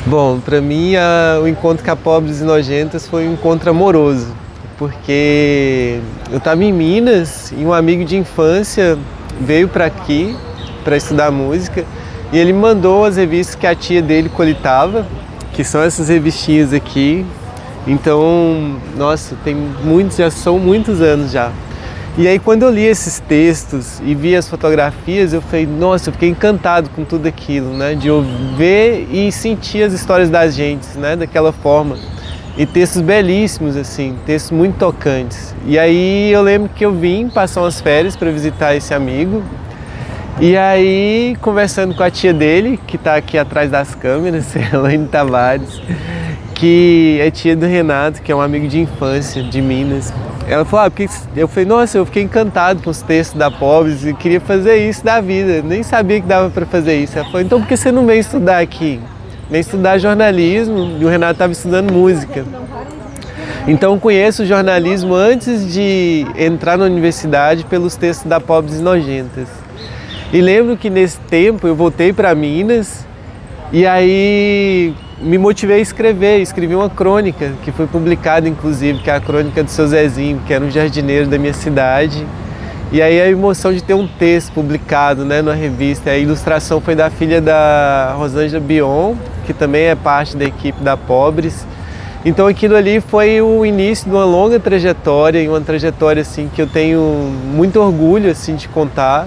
Bom, para mim o encontro com a Pobres e Nojentas foi um encontro amoroso, porque eu estava em Minas e um amigo de infância veio para aqui para estudar música e ele me mandou as revistas que a tia dele coletava, que são essas revistinhas aqui. Então, nossa, já são muitos anos já. E aí quando eu li esses textos e vi as fotografias, eu falei, nossa, eu fiquei encantado com tudo aquilo, né? De eu ver e sentir as histórias das gentes, né? Daquela forma. E textos belíssimos, assim, textos muito tocantes. E aí eu lembro que eu vim passar umas férias para visitar esse amigo. E aí, conversando com a tia dele, que está aqui atrás das câmeras, Elaine Tavares, que é tia do Renato, que é um amigo de infância de Minas. Ela falou, porque eu falei, nossa, eu fiquei encantado com os textos da Pobres e queria fazer isso da vida, nem sabia que dava para fazer isso. Ela falou, então por que você não vem estudar aqui? Vem estudar jornalismo, e o Renato estava estudando música. Então eu conheço o jornalismo antes de entrar na universidade pelos textos da Pobres e Nojentas. E lembro que nesse tempo eu voltei para Minas e aí me motivei a escrevi uma crônica que foi publicada inclusive, que é a crônica do seu Zezinho, que era um jardineiro da minha cidade. E aí a emoção de ter um texto publicado, né, numa revista. A ilustração foi da filha da Rosângela Bion, que também é parte da equipe da Pobres. Então aquilo ali foi o início de uma longa trajetória, e uma trajetória assim, que eu tenho muito orgulho assim, de contar,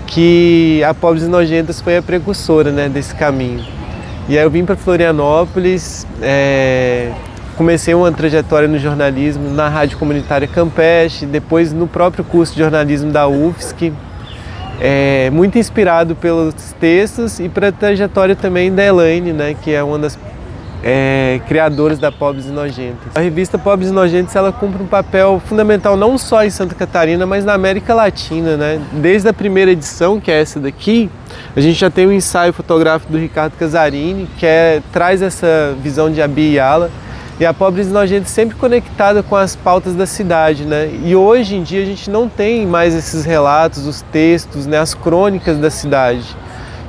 que a Pobres e Nojentas foi a precursora, né, desse caminho. E aí eu vim para Florianópolis, comecei uma trajetória no jornalismo na Rádio Comunitária Campeche, depois no próprio curso de jornalismo da UFSC, muito inspirado pelos textos e pela trajetória também da Elaine, né, que é uma das criadoras da Pobres e Nojentas. A revista Pobres e Nojentas, ela cumpre um papel fundamental não só em Santa Catarina, mas na América Latina, né? Desde a primeira edição, que é essa daqui, a gente já tem um ensaio fotográfico do Ricardo Casarini, que traz essa visão de Abi Yala, e a Pobres e Nojentas sempre conectada com as pautas da cidade, né? E hoje em dia a gente não tem mais esses relatos, os textos, né, as crônicas da cidade.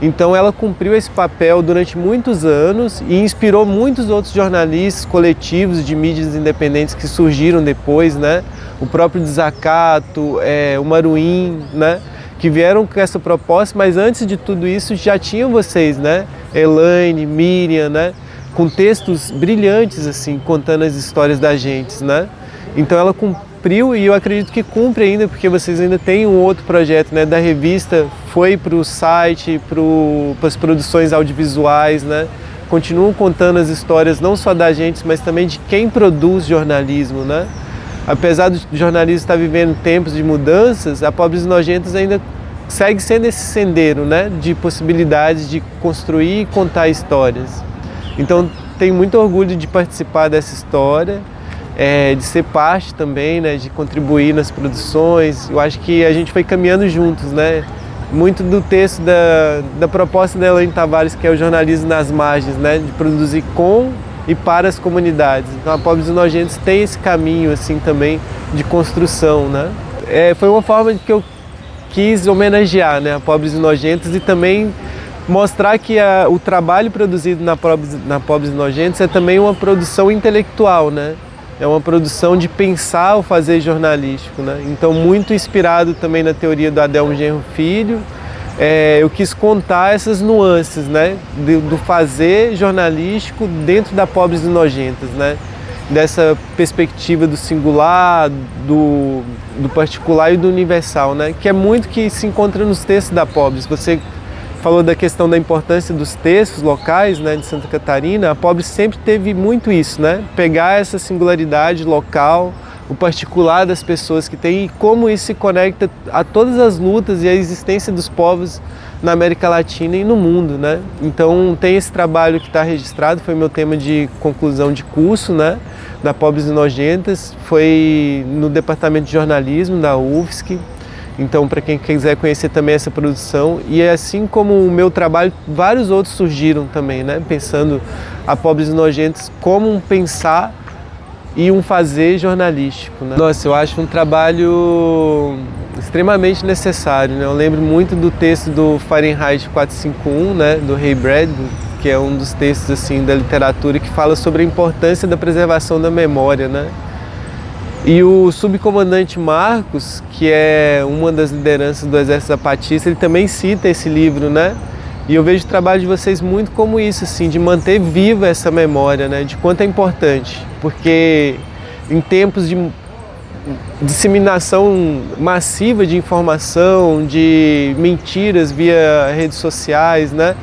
Então ela cumpriu esse papel durante muitos anos e inspirou muitos outros jornalistas, coletivos de mídias independentes que surgiram depois, né? O próprio Desacato, o Maruim, né? Que vieram com essa proposta, mas antes de tudo isso já tinham vocês, né? Elaine, Miriam, né? Com textos brilhantes, assim, contando as histórias da gente, né? Então ela cumpriu e eu acredito que cumpre ainda, porque vocês ainda têm um outro projeto, né, da revista, foi para o site, para as produções audiovisuais, né? Continuam contando as histórias não só da gente, mas também de quem produz jornalismo, né? Apesar do jornalismo estar vivendo tempos de mudanças, a Pobres e Nojentas ainda segue sendo esse sendeiro, né, de possibilidades de construir e contar histórias. Então tenho muito orgulho de participar dessa história, de ser parte também, né, de contribuir nas produções. Eu acho que a gente foi caminhando juntos, né? Muito do texto da proposta da Elaine Tavares, que é o jornalismo nas margens, né, de produzir com e para as comunidades. Então a Pobres e Nojentas tem esse caminho assim também de construção, né? Foi uma forma que eu quis homenagear, né, a Pobres e Nojentas e também mostrar que o trabalho produzido na Pobres e Nojentas é também uma produção intelectual, né? É uma produção de pensar o fazer jornalístico, né? Então, muito inspirado também na teoria do Adelmo Genro Filho, eu quis contar essas nuances, né? Do fazer jornalístico dentro da Pobres e Nojentas, né? Dessa perspectiva do singular, do particular e do universal, né? Que é muito que se encontra nos textos da Pobres. Você falou da questão da importância dos textos locais, né, de Santa Catarina. A Pobres sempre teve muito isso, né? Pegar essa singularidade local, o particular das pessoas que têm e como isso se conecta a todas as lutas e a existência dos povos na América Latina e no mundo, né? Então tem esse trabalho que está registrado, foi meu tema de conclusão de curso, né, da Pobres e Nojentas, foi no departamento de jornalismo da UFSC. Então, para quem quiser conhecer também essa produção, e assim como o meu trabalho, vários outros surgiram também, né? Pensando a Pobres e Nojentas como um pensar e um fazer jornalístico, né? Nossa, eu acho um trabalho extremamente necessário, né? Eu lembro muito do texto do Fahrenheit 451, né, do Ray Bradbury, que é um dos textos assim da literatura que fala sobre a importância da preservação da memória, né? E o subcomandante Marcos, que é uma das lideranças do Exército Zapatista, ele também cita esse livro, né? E eu vejo o trabalho de vocês muito como isso, assim, de manter viva essa memória, né? De quanto é importante, porque em tempos de disseminação massiva de informação, de mentiras via redes sociais, né?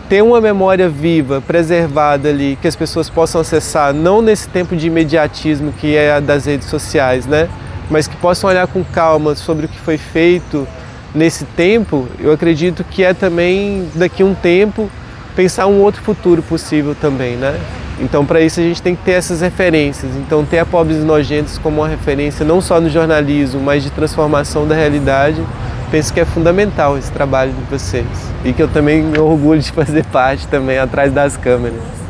Ter uma memória viva, preservada ali, que as pessoas possam acessar, não nesse tempo de imediatismo que é a das redes sociais, né? Mas que possam olhar com calma sobre o que foi feito nesse tempo, eu acredito que é também, daqui a um tempo, pensar um outro futuro possível também, né? Então, para isso, a gente tem que ter essas referências. Então, ter a Pobres e Nojentos como uma referência não só no jornalismo, mas de transformação da realidade, penso que é fundamental esse trabalho de vocês. E que eu também me orgulho de fazer parte também atrás das câmeras.